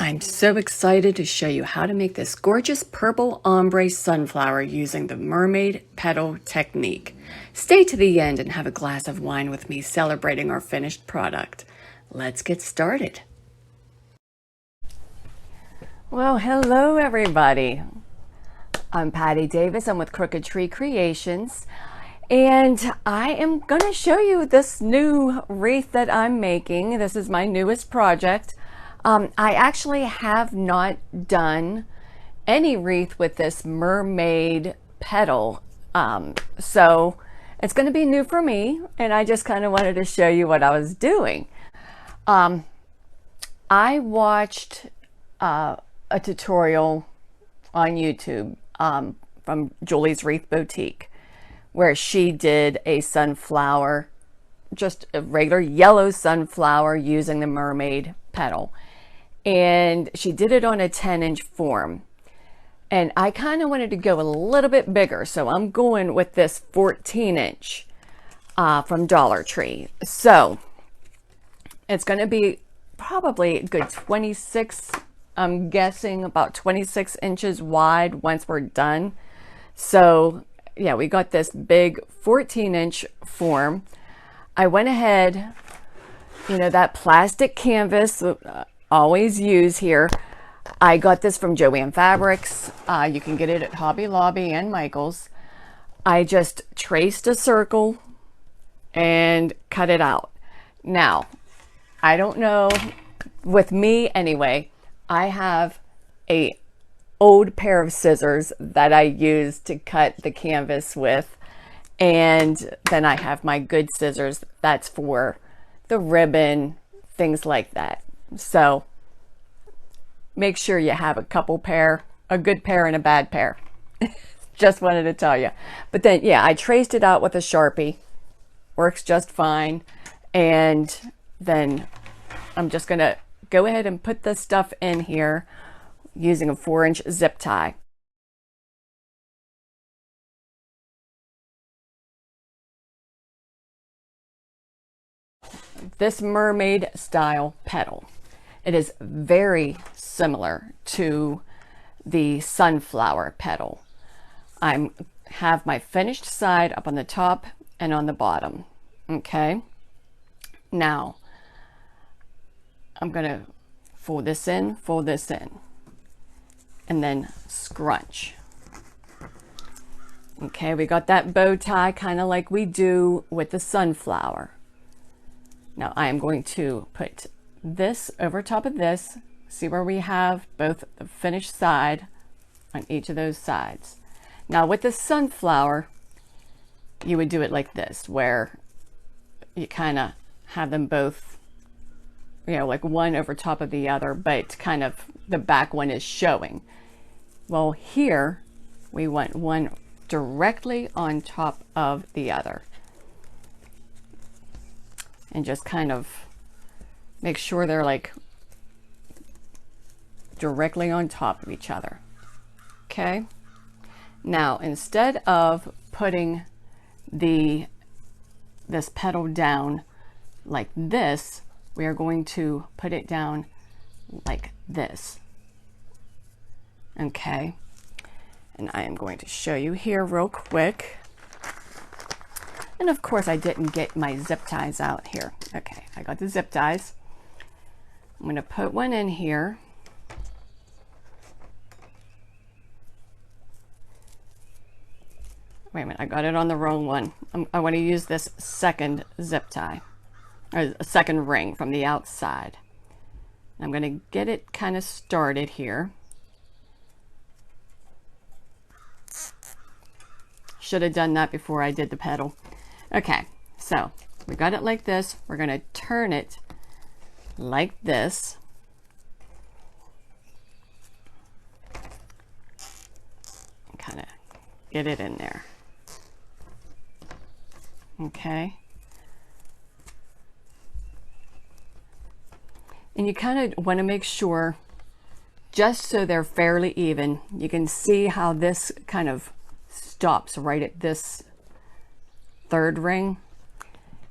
I'm so excited to show you how to make this gorgeous purple ombre sunflower using the Mermaid Petal technique. Stay to the end and have a glass of wine with me celebrating our finished product. Let's get started. Well, hello everybody. I'm Patty Davis. I'm with Crooked Tree Creations. And I am going to show you this new wreath that I'm making. This is my newest project. I actually have not done any wreath with this Mermaid Petal. So it's going to be new for me, and I just kind of wanted to show you what I was doing. I watched a tutorial on YouTube from Julie's Wreath Boutique, where she did a sunflower, just a regular yellow sunflower using the Mermaid Petal. And she did it on a 10-inch form. And I kind of wanted to go a little bit bigger, so I'm going with this 14-inch from Dollar Tree. So it's going to be probably a good 26, I'm guessing about 26 inches wide once we're done. So yeah, we got this big 14-inch form. I went ahead, that plastic canvas, always use here. I got this from Joanne Fabrics. You can get it at Hobby Lobby and Michael's. I just traced a circle and cut it out. Now, I don't know, with me anyway, I have a old pair of scissors that I use to cut the canvas with, and then I have my good scissors that's for the ribbon, things like that. So make sure you have a couple pair, a good pair and a bad pair. Just wanted to tell you. But then, yeah, I traced it out with a Sharpie. Works just fine. And then I'm just going to go ahead and put this stuff in here using a 4-inch zip tie. This mermaid style petal. It is very similar to the sunflower petal. I have my finished side up on the top and on the bottom. Okay. Now, I'm going to fold this in, and then scrunch. Okay, we got that bow tie kind of like we do with the sunflower. Now I am going to put this over top of this. See where we have both the finished side on each of those sides. Now with the sunflower, you would do it like this, where you kind of have them both, like one over top of the other, but kind of the back one is showing. Well, here we want one directly on top of the other. And just kind of make sure they're like directly on top of each other. Okay. Now, instead of putting this petal down like this, we are going to put it down like this. Okay. And I am going to show you here real quick. And of course I didn't get my zip ties out here. Okay, I got the zip ties. I'm going to put one in here. Wait a minute, I got it on the wrong one. I want to use this second zip tie, or a second ring from the outside. I'm going to get it kind of started here. Should have done that before I did the petal. Okay, so we got it like this. We're going to turn it like this. And kind of get it in there. Okay. And you kind of want to make sure, just so they're fairly even, you can see how this kind of stops right at this third ring.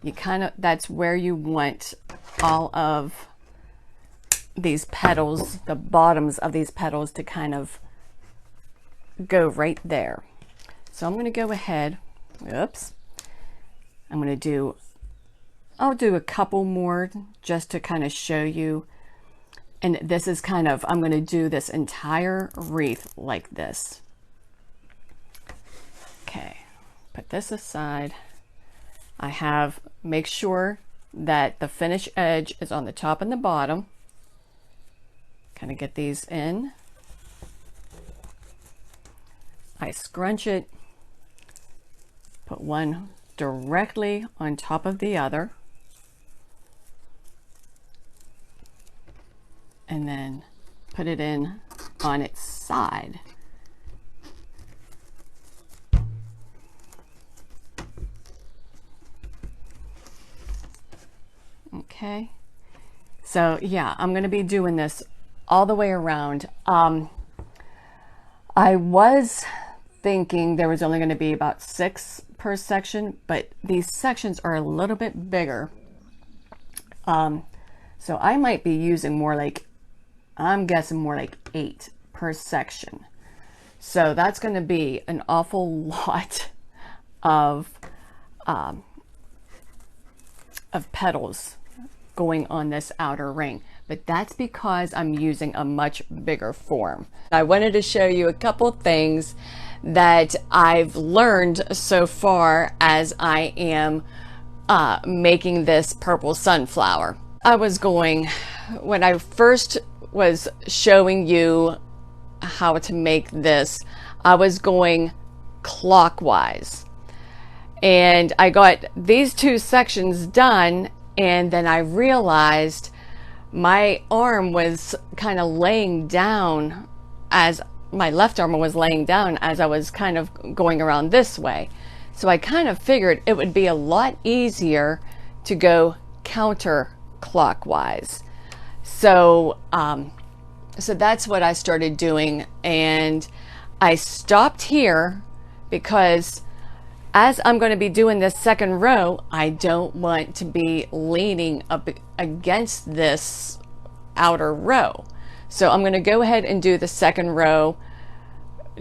You kind of, that's where you want all of these petals, the bottoms of these petals, to kind of go right there. So I'm going to go ahead, oops, I'm going to do, I'll do a couple more just to kind of show you. And this is kind of, I'm going to do this entire wreath like this. Okay, put this aside. I have, make sure that the finish edge is on the top and the bottom. Kind of get these in. I scrunch it, put one directly on top of the other, and then put it in on its side. Okay, so yeah, I'm going to be doing this all the way around. I was thinking there was only going to be about 6 per section, but these sections are a little bit bigger. So I might be using more like, I'm guessing more like 8 per section. So that's going to be an awful lot of petals going on this outer ring. But that's because I'm using a much bigger form. I wanted to show you a couple things that I've learned so far as I am making this purple sunflower. I was going, when I first was showing you how to make this, I was going clockwise. And I got these 2 sections done, and then I realized my arm was kind of laying down, as my left arm was laying down as I was kind of going around this way. So I kind of figured it would be a lot easier to go counterclockwise. So, so that's what I started doing, and I stopped here because as I'm going to be doing this second row, I don't want to be leaning up against this outer row. So I'm going to go ahead and do the second row,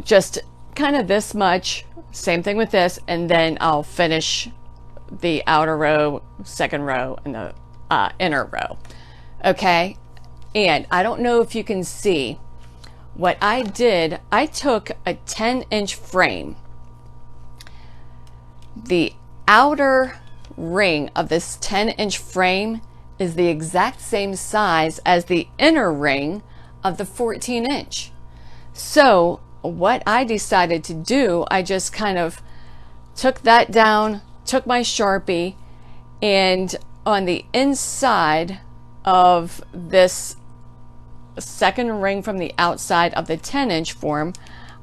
just kind of this much, same thing with this, and then I'll finish the outer row, second row, and the inner row. Okay, and I don't know if you can see what I did. I took a 10-inch frame. The outer ring of this 10-inch frame is the exact same size as the inner ring of the 14-inch. So what I decided to do, I just kind of took that down, took my Sharpie, and on the inside of this second ring from the outside of the 10-inch form,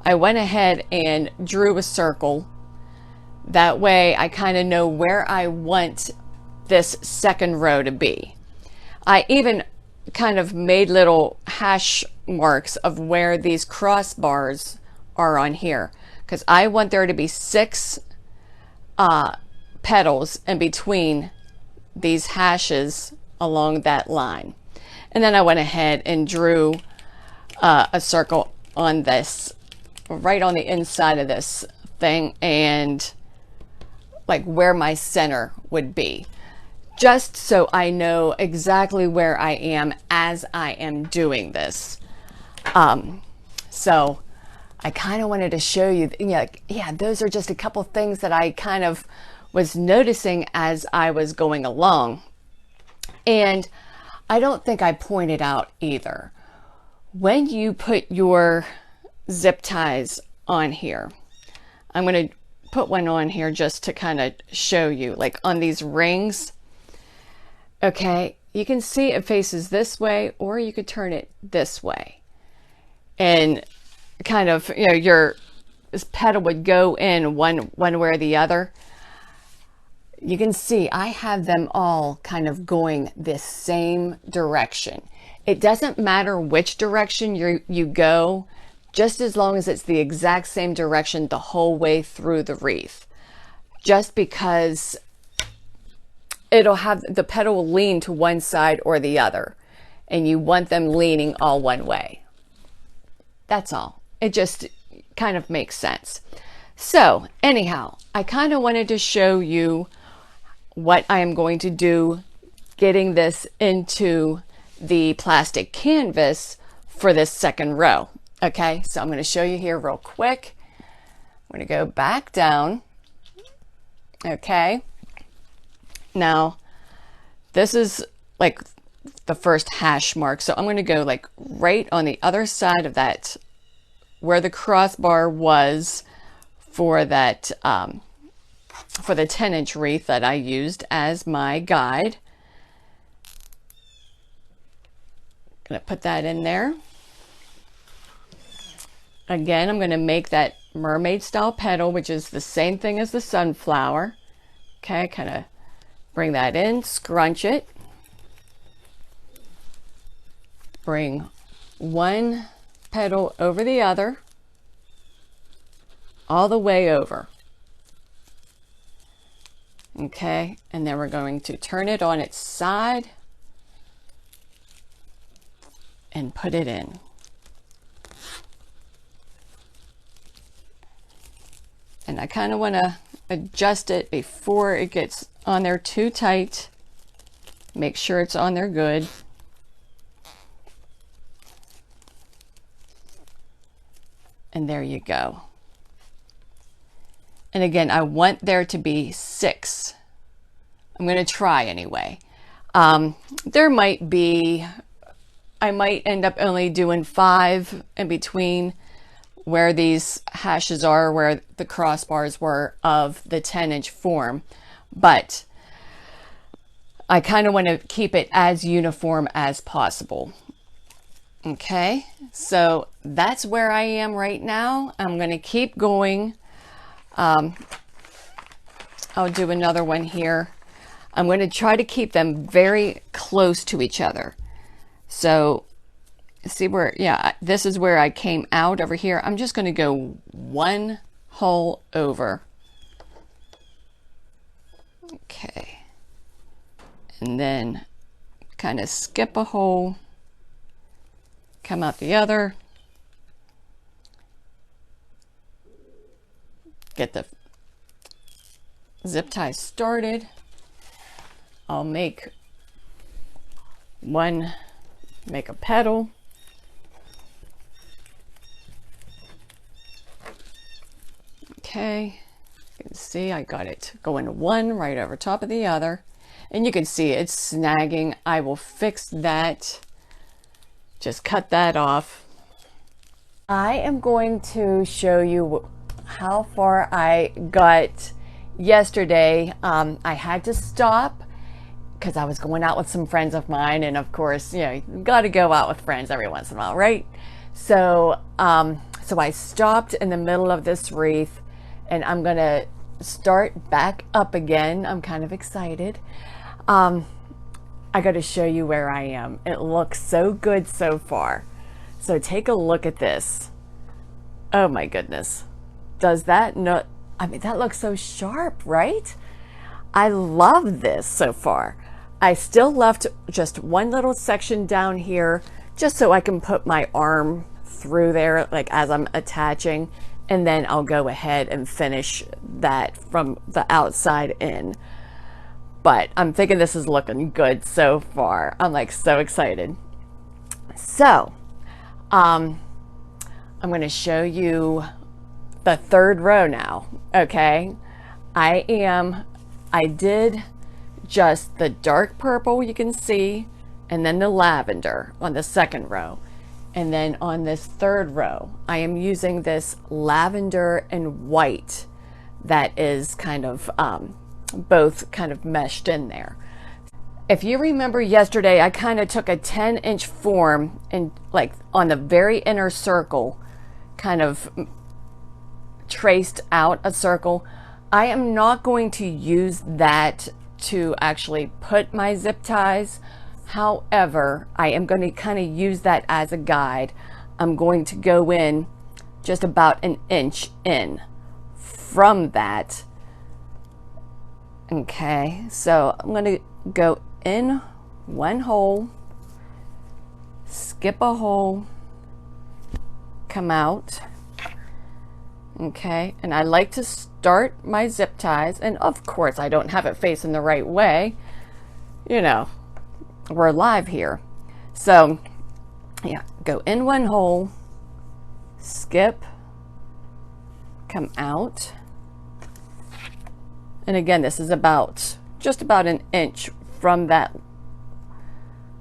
I went ahead and drew a circle. That way I kind of know where I want this second row to be. I even kind of made little hash marks of where these crossbars are on here, because I want there to be 6 petals in between these hashes along that line. And then I went ahead and drew a circle on this, right on the inside of this thing, and like where my center would be, just so I know exactly where I am as I am doing this. So I kind of wanted to show you, yeah, those are just a couple things that I kind of was noticing as I was going along. And I don't think I pointed out either, when you put your zip ties on here, I'm going to put one on here just to kind of show you, like on these rings. Okay, you can see it faces this way, or you could turn it this way, and kind of, your petal would go in one way or the other. You can see I have them all kind of going this same direction. It doesn't matter which direction you go, just as long as it's the exact same direction the whole way through the wreath. Just because it'll have, the petal will lean to one side or the other. and you want them leaning all one way. That's all. It just kind of makes sense. So anyhow, I kind of wanted to show you what I am going to do getting this into the plastic canvas for this second row. Okay, so I'm going to show you here real quick. I'm going to go back down. Okay, now this is like the first hash mark, so I'm going to go like right on the other side of that where the crossbar was for that for the 10-inch wreath that I used as my guide. Gonna put that in there. Again, I'm gonna make that mermaid style petal, which is the same thing as the sunflower. Okay, kind of bring that in, scrunch it. Bring one petal over the other, all the way over. Okay, and then we're going to turn it on its side and put it in. And I kind of want to adjust it before it gets on there too tight. Make sure it's on there good. And there you go. And again, I want there to be 6. I'm going to try anyway. There might be, I might end up only doing 5 in between where these hashes are, where the crossbars were of the 10-inch form. But I kind of want to keep it as uniform as possible. Okay, so that's where I am right now. I'm going to keep going. I'll do another one here. I'm going to try to keep them very close to each other. So see where, yeah, this is where I came out over here. I'm just going to go one hole over. Okay. And then kind of skip a hole, come out the other, get the zip tie started. I'll make a petal. Okay, you can see I got it going one right over top of the other, and you can see it's snagging. I will fix that. Just cut that off. I am going to show you how far I got yesterday. I had to stop because I was going out with some friends of mine, and of course, you know, you got to go out with friends every once in a while, right? So so I stopped in the middle of this wreath, and I'm gonna start back up again. I'm kind of excited. I got to show you where I am. It looks so good so far. So take a look at this. Oh my goodness. Does that not, I mean, that looks so sharp, right? I love this so far. I still left just one little section down here just so I can put my arm through there, like as I'm attaching, and then I'll go ahead and finish that from the outside in. But I'm thinking this is looking good so far. I'm like so excited. So I'm going to show you the third row now. Okay, I did just the dark purple, you can see, and then the lavender on the second row. And then on this third row, I am using this lavender and white that is kind of both kind of meshed in there. If you remember yesterday, I kind of took a 10-inch form and like on the very inner circle, kind of traced out a circle. I am not going to use that to actually put my zip ties. However, I am going to kind of use that as a guide. I'm going to go in just about an inch in from that. Okay, so I'm going to go in one hole, skip a hole, come out. Okay, and I like to start my zip ties, and of course I don't have it facing the right way. You know, we're live here. So yeah, go in one hole, skip, come out. And again, this is just about an inch from that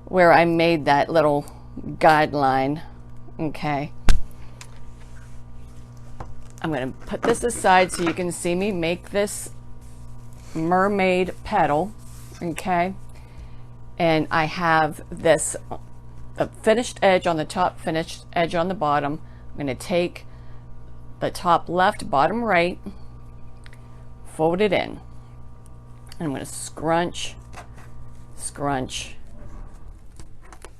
where I made that little guideline. Okay. I'm going to put this aside so you can see me make this mermaid petal. Okay. And I have this a finished edge on the top, finished edge on the bottom. I'm going to take the top left, bottom right, fold it in. And I'm going to scrunch, scrunch,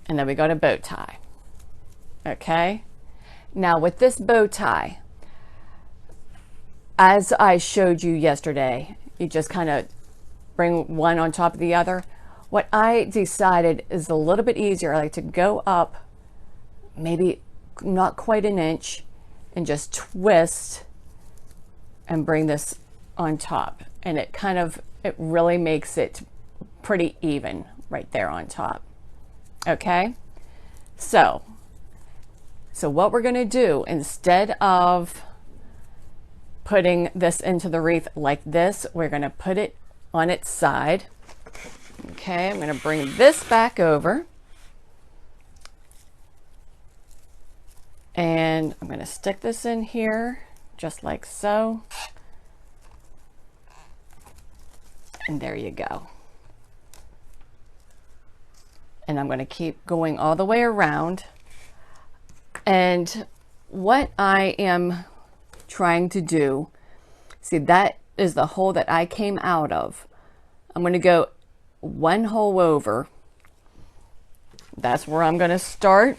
and then we got a bow tie. Okay. Now with this bow tie, as I showed you yesterday, you just kind of bring one on top of the other. What I decided is a little bit easier. I like to go up maybe not quite an inch and just twist and bring this on top. And it really makes it pretty even right there on top. Okay. So what we're going to do, instead of putting this into the wreath like this, we're going to put it on its side. Okay, I'm going to bring this back over, and I'm going to stick this in here just like so, and there you go. And I'm going to keep going all the way around. And what I am trying to do, see, that is the hole that I came out of. I'm going to go one hole over. That's where I'm going to start.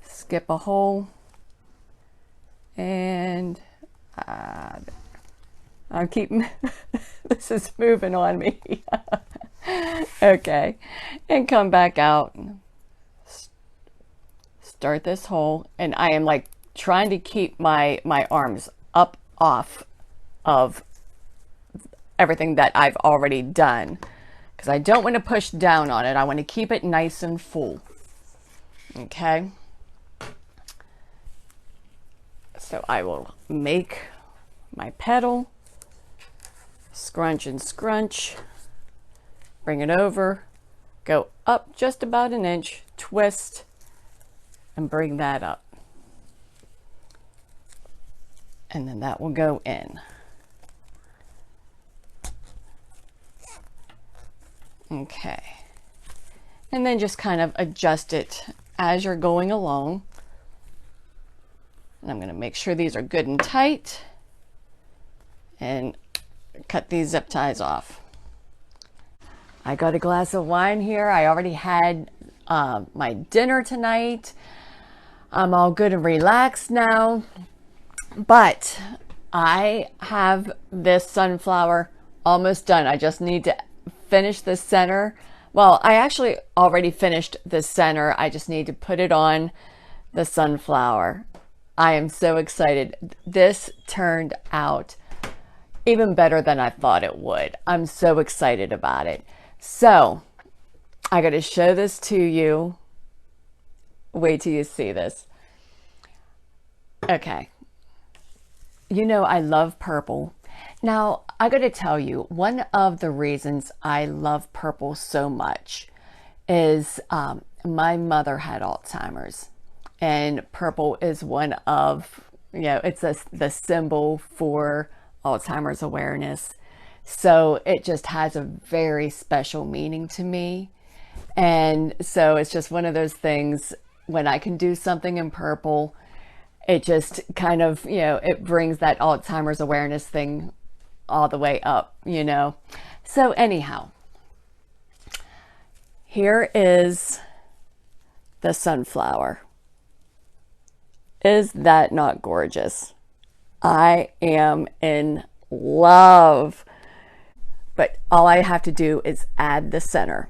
Skip a hole, and I'm keeping this is moving on me. Okay, and come back out, start this hole, and I am like trying to keep my arms up off of everything that I've already done, because I don't want to push down on it. I want to keep it nice and full. Okay, so I will make my petal, scrunch and scrunch, bring it over, go up just about an inch, twist, and bring that up. And then that will go in. Okay. And then just kind of adjust it as you're going along. And I'm going to make sure these are good and tight, and cut these zip ties off. I got a glass of wine here. I already had my dinner tonight. I'm all good and relaxed now. But I have this sunflower almost done. I just need to finish the center. Well, I actually already finished the center. I just need to put it on the sunflower. I am so excited. This turned out even better than I thought it would. I'm so excited about it. So I got to show this to you. Wait till you see this. Okay. You know, I love purple. Now, I got to tell you, one of the reasons I love purple so much is my mother had Alzheimer's, and purple is one of, it's the symbol for Alzheimer's awareness. So it just has a very special meaning to me. And so it's just one of those things, when I can do something in purple, it just kind of, it brings that Alzheimer's awareness thing all the way up, So anyhow, here is the sunflower. Is that not gorgeous? I am in love. But all I have to do is add the center.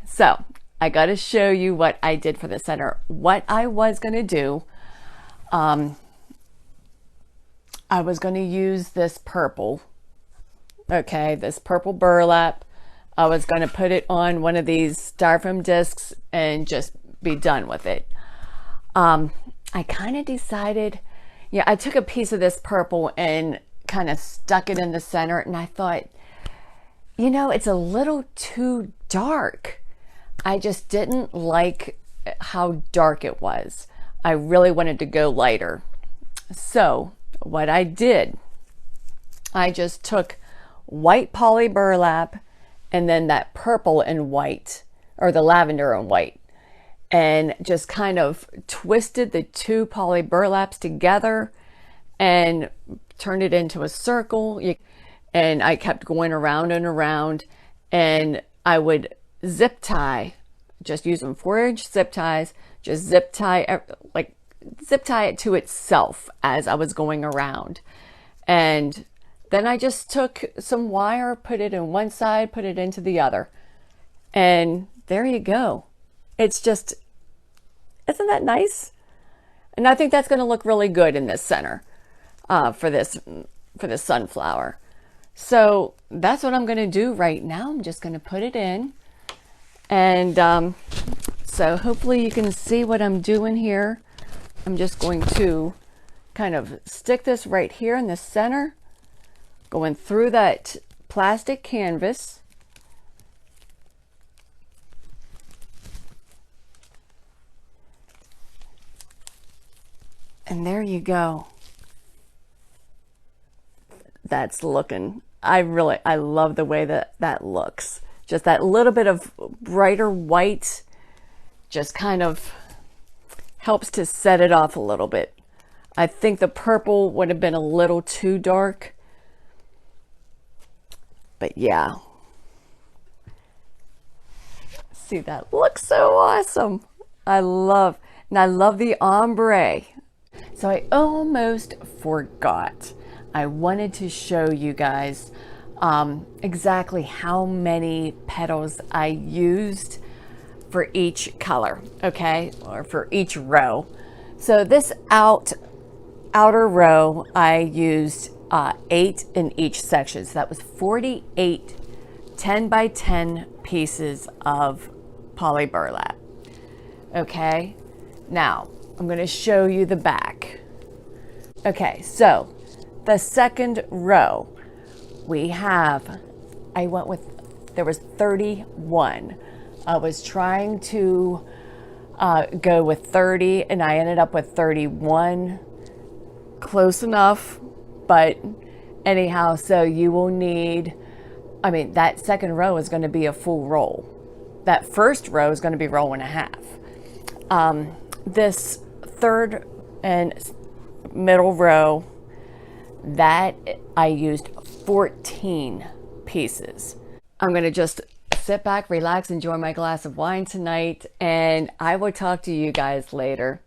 So I got to show you what I did for the center. What I was going to do, I was going to use this purple, okay, this purple burlap. I was going to put it on one of these styrofoam discs and just be done with it. I kind of decided, yeah, I took a piece of this purple and kind of stuck it in the center, and I thought, you know, it's a little too dark. I just didn't like how dark it was. I really wanted to go lighter. So what I did, I just took white poly burlap and then that purple and white, or the lavender and white, and just kind of twisted the two poly burlaps together and turned it into a circle. And I kept going around and around, and I would zip tie, just using 4-inch zip ties, just zip tie, like zip tie it to itself as I was going around. And then I just took some wire, put it in one side, put it into the other. And there you go. It's just, isn't that nice? And I think that's going to look really good in this center for this sunflower. So that's what I'm going to do right now. I'm just going to put it in. And so hopefully you can see what I'm doing here. I'm just going to kind of stick this right here in the center, going through that plastic canvas. And there you go. That's looking, I love the way that looks. Just that little bit of brighter white just kind of helps to set it off a little bit. I think the purple would have been a little too dark. But yeah. See, that looks so awesome. I love the ombre. So I almost forgot. I wanted to show you guys exactly how many petals I used for each color, okay, or for each row. So this outer row, I used 8 in each section. So that was 48 10 by 10 pieces of poly burlap. Okay, now I'm going to show you the back. Okay, so the second row, there was 31. I was trying to go with 30 and I ended up with 31. Close enough, but anyhow, so you will need, that second row is going to be a full roll. That first row is going to be roll and a half. This third and middle row, that I used 14 pieces. I'm going to just sit back, relax, enjoy my glass of wine tonight, and I will talk to you guys later.